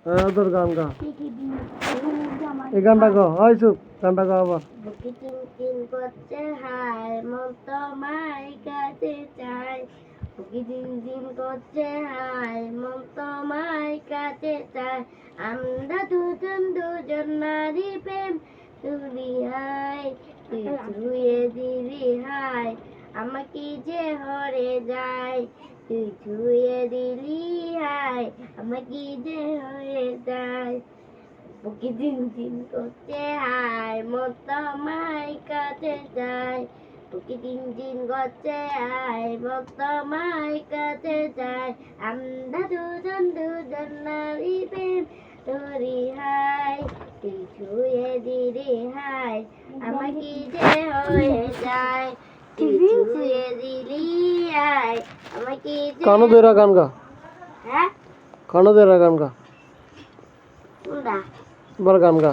তোর গান গা এই গানটা গো ওই চুপ গানটা গা আবার বুকে চিনচিন করছে হায় মন তোমায় কাছে চাই বুকে চিনচিন করছে হায় মন তোমায় কাছে চাই আমরা দুজন নারী প্রেম তুলি হায় তুই ছুঁয়ে দিলি হায় আমাকে যে হরে যায় তুই ছুঁয়ে দিলি হায় আমাকে যে হরে যায় বুকে চিনচিন করছে হায় মন তোমায় কাছে যায় বুকে চিনচিন করছে হায় মন তোমায় কাছে যায় আমরা দুজন নারী প্রেম তোরি হায় তুই ছুঁয়ে দিলি হায় আমাকে যে হয়ে যায় তুই ছুঁয়ে দিলি হায় আমাকে যে কানো দেরা গান গা হ্যাঁ কানো দেরা গান গা কোনটা এবার গান গা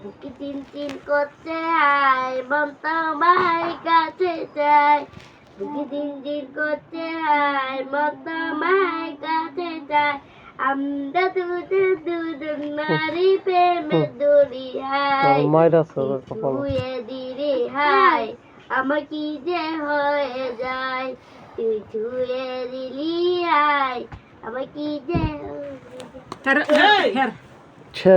বুকে চিনচিন করছে হায় মন তোমায় কাছে চাই বুকে চিনচিন করছে হায় মন তোমায় কাছে চাই আমরা দুজন নারী প্রেমে দড়ি হায় মাইরা সর কপাল ছুঁয়ে দিলি হায় আমার কি যে হয়ে যায় তুই ছুঁয়ে দিলি হায় আমার কি যে